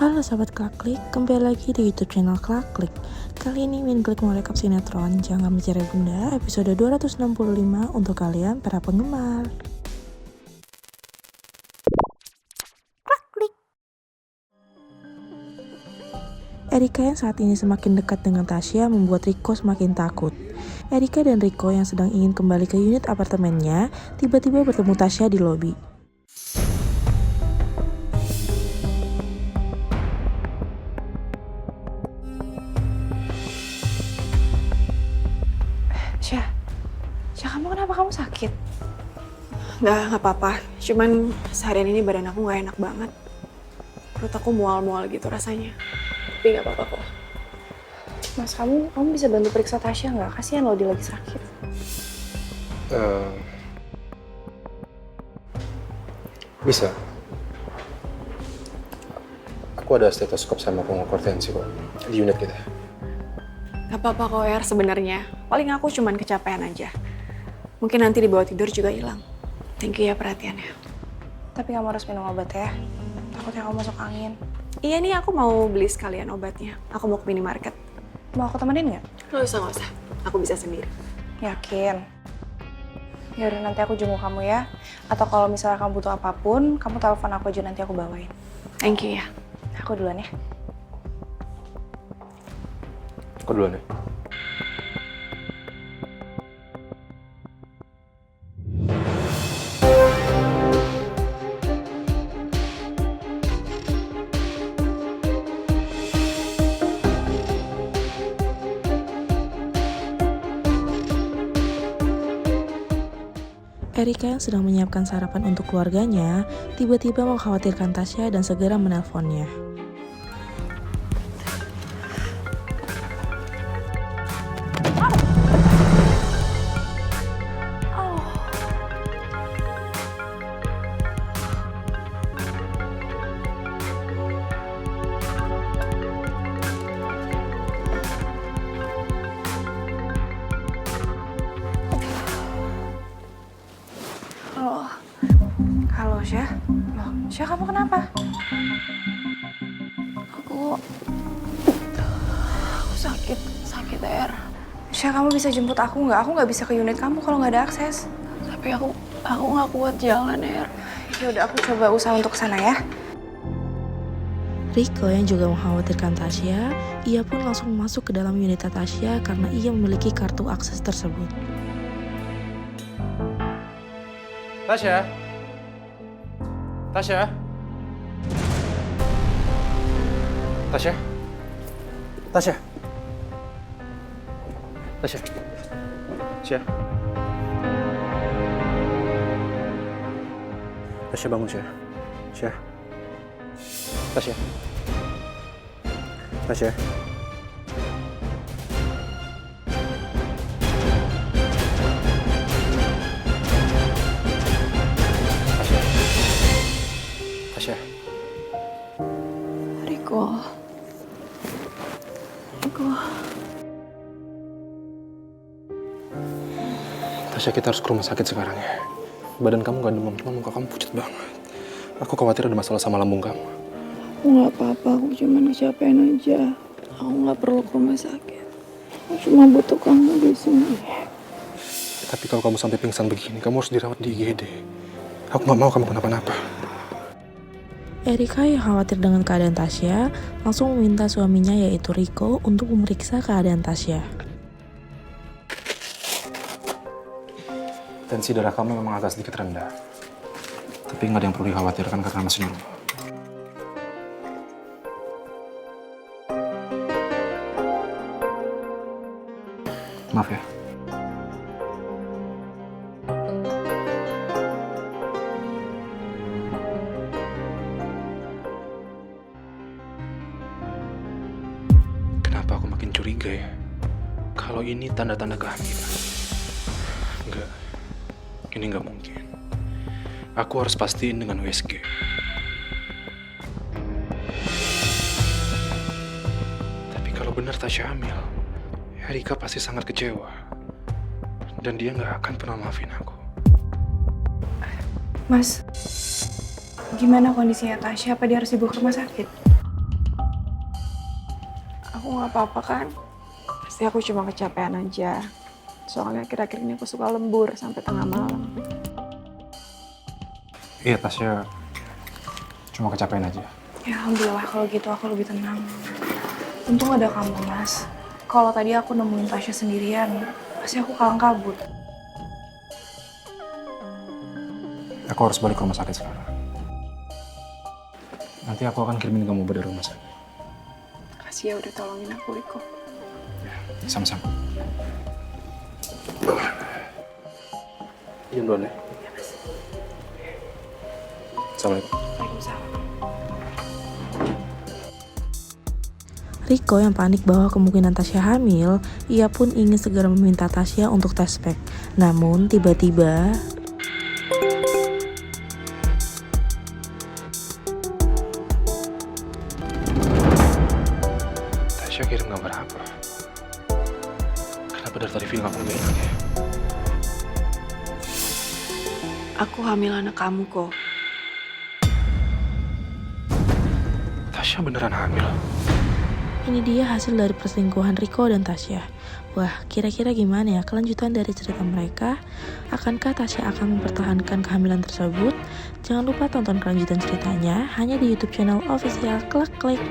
Halo sahabat Klaklik, kembali lagi di YouTube channel Klaklik. Kali ini Min Klik mau rekap sinetron Jangan Mencari Bunda episode 265 untuk kalian para penggemar. Klaklik. Erika yang saat ini semakin dekat dengan Tasya membuat Riko semakin takut. Erika dan Riko yang sedang ingin kembali ke unit apartemennya tiba-tiba bertemu Tasya di lobi. Syah, kamu kenapa? Kamu sakit? Nggak apa-apa. Cuman seharian ini badan aku nggak enak banget. Perut aku mual-mual gitu rasanya. Tapi nggak apa-apa kok. Mas, kamu bisa bantu periksa Tasya nggak? Kasihan loh, dia lagi sakit. Bisa. Aku ada stetoskop sama pengukur tensi kok di unit kita. Nggak apa-apa kok Er sebenarnya. Paling aku cuman kecapean aja. Mungkin nanti dibawa tidur juga hilang. Thank you ya perhatiannya. Tapi kamu harus minum obat ya. Takutnya kamu masuk angin. Iya nih aku mau beli sekalian obatnya. Aku mau ke minimarket. Mau aku temenin nggak? Nggak usah. Aku bisa sendiri. Yakin? Ya udah, nanti aku jenguk kamu ya. Atau kalau misalnya kamu butuh apapun, kamu telepon aku aja, nanti aku bawain. Thank you ya. Aku duluan ya. Aku duluan ya. Erika yang sedang menyiapkan sarapan untuk keluarganya tiba-tiba mengkhawatirkan Tasya dan segera menelponnya. Halo, Syah. Loh, Syah, kamu kenapa? Aku sakit Er. Syah, kamu bisa jemput aku nggak? Aku nggak bisa ke unit kamu kalau nggak ada akses. Tapi aku nggak kuat jalan Er. Ya udah, aku coba usaha untuk kesana ya. Riko yang juga mengkhawatirkan Tasya, ia pun langsung masuk ke dalam unit Tasya karena ia memiliki kartu akses tersebut. Tasya? Tasya? Tasya? Tasya? Tasya? Tasya? Tasya bangun, Tasya. Tasya? Tasya? Tasya? Tasya? Riko. Tasya, kita harus ke rumah sakit sekarang ya. Badan kamu gak demam, cuma muka kamu pucat banget. Aku khawatir ada masalah sama lambung kamu. Aku nggak apa-apa, aku cuma kecapean aja. Aku nggak perlu ke rumah sakit. Aku cuma butuh kamu di sini. Tapi kalau kamu sampai pingsan begini, kamu harus dirawat di IGD. Aku gak mau kamu kenapa-napa. Erika yang khawatir dengan keadaan Tasya langsung meminta suaminya yaitu Riko untuk memeriksa keadaan Tasya. Tensi darah kamu memang agak sedikit rendah. Tapi nggak ada yang perlu dikhawatirkan karena masih normal. Maaf ya. Kenapa aku makin curiga ya? Kalau ini tanda-tanda kehamilan. Enggak. Ini nggak mungkin. Aku harus pastiin dengan USG. Tapi kalau benar Tasya hamil, Erika pasti sangat kecewa. Dan dia nggak akan pernah maafin aku. Mas, gimana kondisinya Tasya? Apa dia harus dibawa ke rumah sakit? Kamu gak apa-apa kan? Pasti aku cuma kecapean aja. Soalnya akhir-akhir ini aku suka lembur sampai tengah malam. Iya, Tasya cuma kecapean aja. Ya alhamdulillah kalau gitu aku lebih tenang. Untung ada kamu, Mas. Kalau tadi aku nemuin Tasya sendirian, pasti aku kalang kabut. Aku harus balik ke rumah sakit sekarang. Nanti aku akan kirimin kamu dari rumah sakit. Kasih ya udah tolongin aku, Riko. Sama-sama. Iya, duluan ya. Ya, Mas. Assalamualaikum. Waalaikumsalam. Riko yang panik bahwa kemungkinan Tasya hamil, ia pun ingin segera meminta Tasya untuk tes pack. Namun tiba-tiba Tasya kirim gambar apa? Kenapa dari tadi feeling aku gak enak ya? Aku hamil anak kamu kok. Tasya beneran hamil? ini dia hasil dari perselingkuhan Riko dan Tasya. Wah, kira-kira gimana ya kelanjutan dari cerita mereka? Akankah Tasya akan mempertahankan kehamilan tersebut? Jangan lupa tonton kelanjutan ceritanya hanya di YouTube channel official Klek Klik.